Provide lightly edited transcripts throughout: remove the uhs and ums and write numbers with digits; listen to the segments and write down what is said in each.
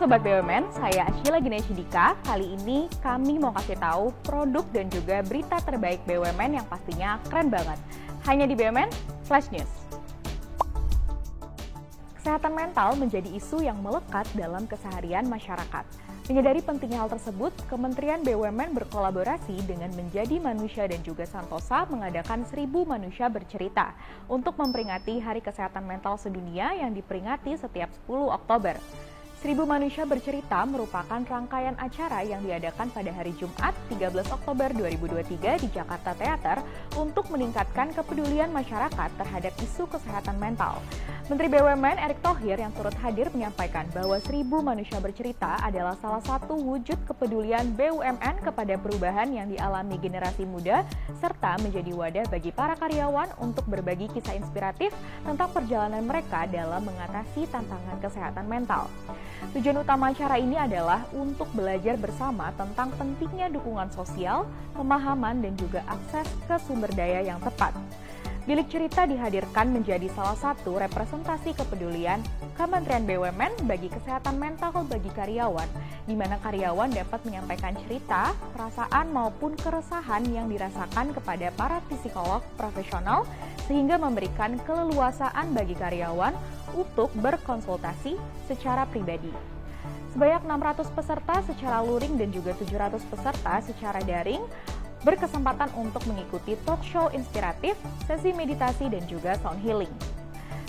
Sobat BUMN, saya Sheila Ginesidika. Kali ini kami mau kasih tahu produk dan juga berita terbaik BUMN yang pastinya keren banget. Hanya di BUMN Flash News. Kesehatan mental menjadi isu yang melekat dalam keseharian masyarakat. Menyadari pentingnya hal tersebut, Kementerian BUMN berkolaborasi dengan Menjadi Manusia dan juga Santosa mengadakan 1000 Manusia Bercerita untuk memperingati Hari Kesehatan Mental Sedunia yang diperingati setiap 10 Oktober. 1000 Manusia Bercerita merupakan rangkaian acara yang diadakan pada hari Jumat 13 Oktober 2023 di Jakarta Theater untuk meningkatkan kepedulian masyarakat terhadap isu kesehatan mental. Menteri BUMN Erick Thohir yang turut hadir menyampaikan bahwa 1000 Manusia Bercerita adalah salah satu wujud kepedulian BUMN kepada perubahan yang dialami generasi muda serta menjadi wadah bagi para karyawan untuk berbagi kisah inspiratif tentang perjalanan mereka dalam mengatasi tantangan kesehatan mental. Tujuan utama acara ini adalah untuk belajar bersama tentang pentingnya dukungan sosial, pemahaman, dan juga akses ke sumber daya yang tepat. Bilik cerita dihadirkan menjadi salah satu representasi kepedulian Kementerian BUMN bagi kesehatan mental bagi karyawan, di mana karyawan dapat menyampaikan cerita, perasaan maupun keresahan yang dirasakan kepada para psikolog profesional sehingga memberikan keleluasaan bagi karyawan untuk berkonsultasi secara pribadi. Sebanyak 600 peserta secara luring dan juga 700 peserta secara daring berkesempatan untuk mengikuti talk show inspiratif, sesi meditasi, dan juga sound healing.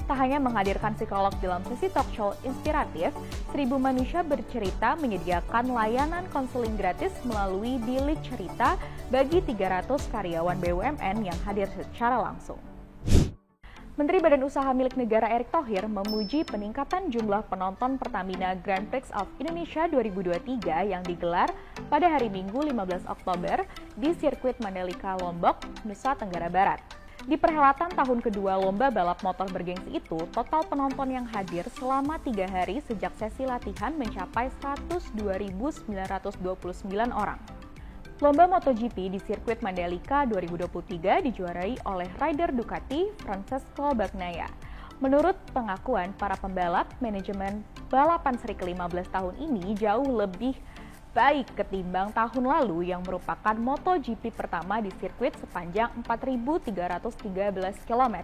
Tak hanya menghadirkan psikolog dalam sesi talk show inspiratif, 1000 Manusia Bercerita menyediakan layanan konseling gratis melalui bilik cerita bagi 300 karyawan BUMN yang hadir secara langsung. Menteri Badan Usaha Milik Negara Erick Thohir memuji peningkatan jumlah penonton Pertamina Grand Prix of Indonesia 2023 yang digelar pada hari Minggu 15 Oktober di sirkuit Mandalika, Lombok, Nusa Tenggara Barat. Di perhelatan tahun kedua lomba balap motor bergengsi itu, total penonton yang hadir selama 3 hari sejak sesi latihan mencapai 102.929 orang. Lomba MotoGP di sirkuit Mandalika 2023 dijuarai oleh rider Ducati Francesco Bagnaia. Menurut pengakuan para pembalap, manajemen balapan seri ke-15 tahun ini jauh lebih baik ketimbang tahun lalu yang merupakan MotoGP pertama di sirkuit sepanjang 4.313 km.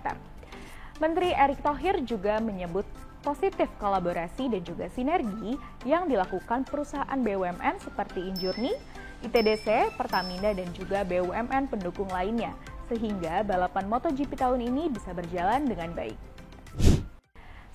Menteri Erick Thohir juga menyebut positif kolaborasi dan juga sinergi yang dilakukan perusahaan BUMN seperti Injourney, ITDC, Pertamina, dan juga BUMN pendukung lainnya, sehingga balapan MotoGP tahun ini bisa berjalan dengan baik.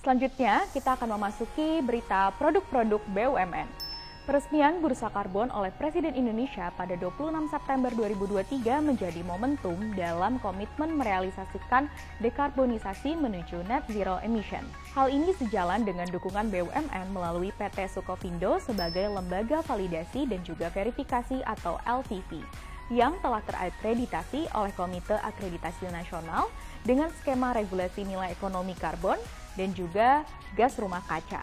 Selanjutnya, kita akan memasuki berita produk-produk BUMN. Peresmian Bursa Karbon oleh Presiden Indonesia pada 26 September 2023 menjadi momentum dalam komitmen merealisasikan dekarbonisasi menuju net zero emission. Hal ini sejalan dengan dukungan BUMN melalui PT Sukovindo sebagai lembaga validasi dan juga verifikasi atau LTV yang telah terakreditasi oleh Komite Akreditasi Nasional dengan skema regulasi nilai ekonomi karbon dan juga gas rumah kaca,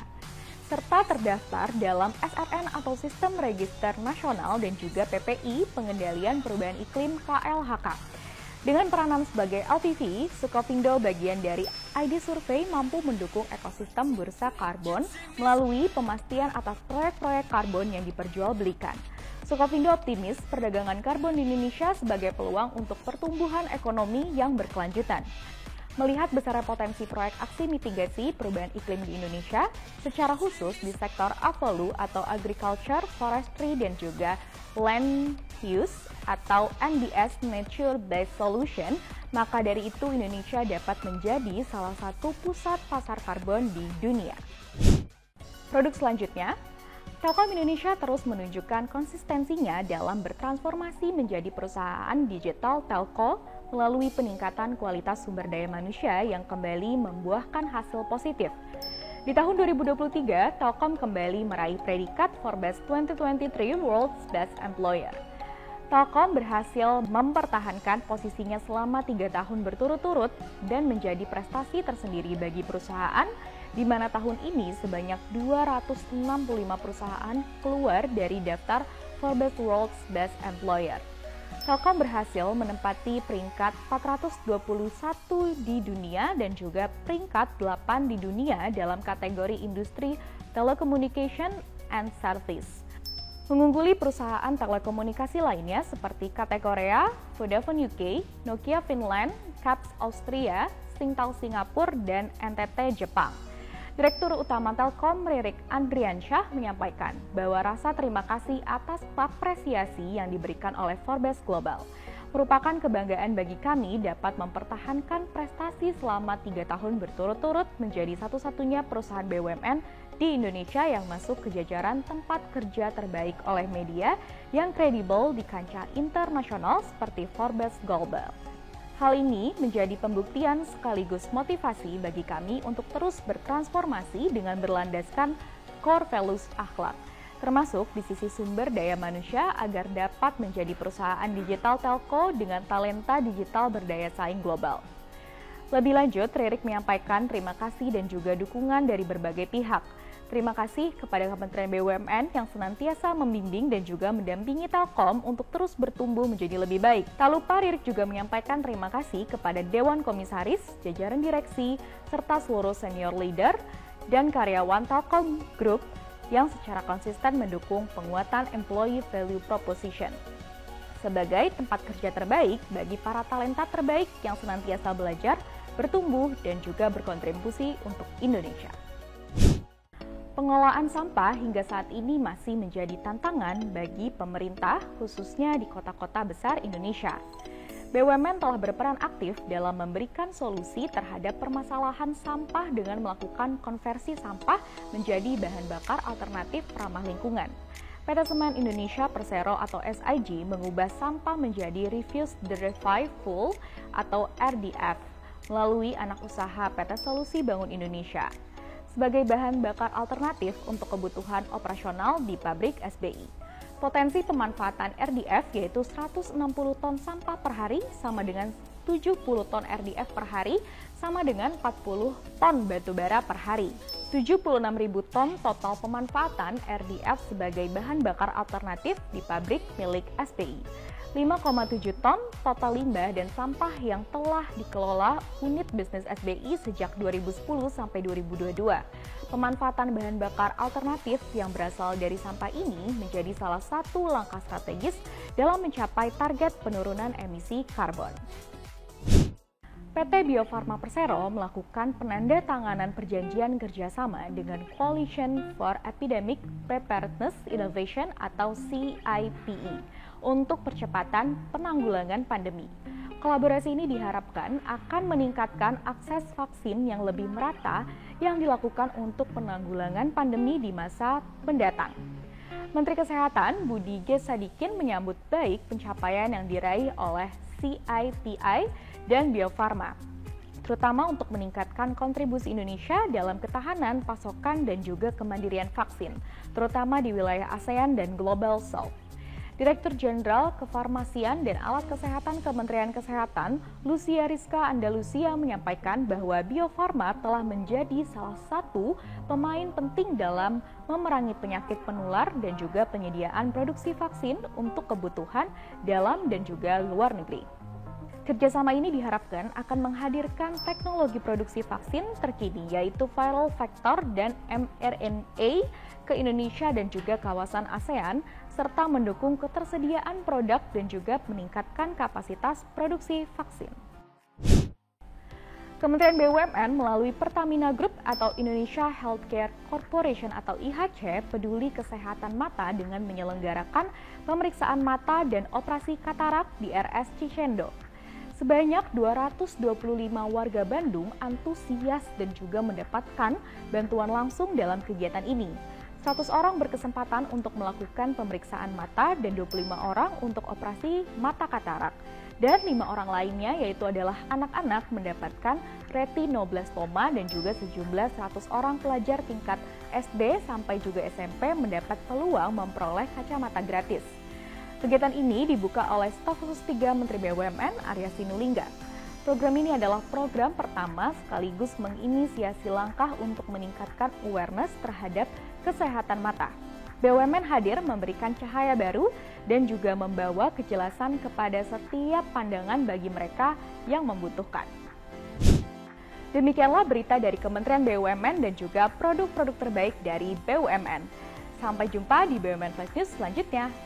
serta terdaftar dalam SRN atau Sistem Register Nasional dan juga PPI Pengendalian Perubahan Iklim KLHK. Dengan peranan sebagai LTV, Sukovindo bagian dari ID Survey mampu mendukung ekosistem bursa karbon melalui pemastian atas proyek-proyek karbon yang diperjualbelikan. Sukovindo optimis perdagangan karbon di Indonesia sebagai peluang untuk pertumbuhan ekonomi yang berkelanjutan. Melihat besarnya potensi proyek aksi mitigasi perubahan iklim di Indonesia, secara khusus di sektor AVOLU atau Agriculture, Forestry, dan juga Land Use atau NBS Nature Based Solution, maka dari itu Indonesia dapat menjadi salah satu pusat pasar karbon di dunia. Produk selanjutnya, Telkom Indonesia terus menunjukkan konsistensinya dalam bertransformasi menjadi perusahaan digital telco melalui peningkatan kualitas sumber daya manusia yang kembali membuahkan hasil positif. Di tahun 2023, Telkom kembali meraih predikat Forbes 2023 World's Best Employer. Telkom berhasil mempertahankan posisinya selama 3 tahun berturut-turut dan menjadi prestasi tersendiri bagi perusahaan, di mana tahun ini sebanyak 265 perusahaan keluar dari daftar Forbes World's Best Employer. Telkom berhasil menempati peringkat 421 di dunia dan juga peringkat 8 di dunia dalam kategori industri telecommunication and Service. Mengungguli perusahaan telekomunikasi lainnya seperti KT Korea, Vodafone UK, Nokia Finland, Caps Austria, Singtel Singapura, dan NTT Jepang. Direktur Utama Telkom Ririk Andriansyah menyampaikan bahwa rasa terima kasih atas apresiasi yang diberikan oleh Forbes Global merupakan kebanggaan bagi kami dapat mempertahankan prestasi selama 3 tahun berturut-turut menjadi satu-satunya perusahaan BUMN di Indonesia yang masuk ke jajaran tempat kerja terbaik oleh media yang kredibel di kancah internasional seperti Forbes Global. Hal ini menjadi pembuktian sekaligus motivasi bagi kami untuk terus bertransformasi dengan berlandaskan core values akhlak, termasuk di sisi sumber daya manusia agar dapat menjadi perusahaan digital telco dengan talenta digital berdaya saing global. Lebih lanjut, Ririk menyampaikan terima kasih dan juga dukungan dari berbagai pihak. Terima kasih kepada Kementerian BUMN yang senantiasa membimbing dan juga mendampingi Telkom untuk terus bertumbuh menjadi lebih baik. Tak lupa, Ririk juga menyampaikan terima kasih kepada Dewan Komisaris, jajaran direksi, serta seluruh senior leader dan karyawan Telkom Group yang secara konsisten mendukung penguatan employee value proposition sebagai tempat kerja terbaik bagi para talenta terbaik yang senantiasa belajar, bertumbuh, dan juga berkontribusi untuk Indonesia. Pengelolaan sampah hingga saat ini masih menjadi tantangan bagi pemerintah, khususnya di kota-kota besar Indonesia. BUMN telah berperan aktif dalam memberikan solusi terhadap permasalahan sampah dengan melakukan konversi sampah menjadi bahan bakar alternatif ramah lingkungan. PT Semen Indonesia Persero atau SIG mengubah sampah menjadi Refuse Derived Fuel atau RDF melalui anak usaha PT Solusi Bangun Indonesia sebagai bahan bakar alternatif untuk kebutuhan operasional di pabrik SBI. Potensi pemanfaatan RDF yaitu 160 ton sampah per hari sama dengan 70 ton RDF per hari sama dengan 40 ton batu bara per hari. 76.000 ton total pemanfaatan RDF sebagai bahan bakar alternatif di pabrik milik SBI. 5,7 ton total limbah dan sampah yang telah dikelola unit bisnis SBI sejak 2010 sampai 2022. Pemanfaatan bahan bakar alternatif yang berasal dari sampah ini menjadi salah satu langkah strategis dalam mencapai target penurunan emisi karbon. PT Bio Farma Persero melakukan penandatanganan perjanjian kerjasama dengan Coalition for Epidemic Preparedness Innovation atau CIPE untuk percepatan penanggulangan pandemi. Kolaborasi ini diharapkan akan meningkatkan akses vaksin yang lebih merata yang dilakukan untuk penanggulangan pandemi di masa mendatang. Menteri Kesehatan Budi G. Sadikin menyambut baik pencapaian yang diraih oleh CIPI dan Bio Farma, terutama untuk meningkatkan kontribusi Indonesia dalam ketahanan, pasokan, dan juga kemandirian vaksin, terutama di wilayah ASEAN dan Global South. Direktur Jenderal Kefarmasian dan Alat Kesehatan Kementerian Kesehatan, Lucia Rizka Andalusia menyampaikan bahwa Bio Farma telah menjadi salah satu pemain penting dalam memerangi penyakit penular dan juga penyediaan produksi vaksin untuk kebutuhan dalam dan juga luar negeri. Kerjasama ini diharapkan akan menghadirkan teknologi produksi vaksin terkini yaitu viral vector dan mRNA ke Indonesia dan juga kawasan ASEAN serta mendukung ketersediaan produk dan juga meningkatkan kapasitas produksi vaksin. Kementerian BUMN melalui Pertamina Group atau Indonesia Healthcare Corporation atau IHC peduli kesehatan mata dengan menyelenggarakan pemeriksaan mata dan operasi katarak di RS Cicendo. Sebanyak 225 warga Bandung antusias dan juga mendapatkan bantuan langsung dalam kegiatan ini. 100 orang berkesempatan untuk melakukan pemeriksaan mata dan 25 orang untuk operasi mata katarak. Dan 5 orang lainnya yaitu adalah anak-anak mendapatkan retinoblastoma dan juga sejumlah 100 orang pelajar tingkat SD sampai juga SMP mendapat peluang memperoleh kacamata gratis. Kegiatan ini dibuka oleh Staf Khusus 3 Menteri BUMN Arya Sinulinga. Program ini adalah program pertama sekaligus menginisiasi langkah untuk meningkatkan awareness terhadap kesehatan mata. BUMN hadir memberikan cahaya baru dan juga membawa kejelasan kepada setiap pandangan bagi mereka yang membutuhkan. Demikianlah berita dari Kementerian BUMN dan juga produk-produk terbaik dari BUMN. Sampai jumpa di BUMN Flash News selanjutnya.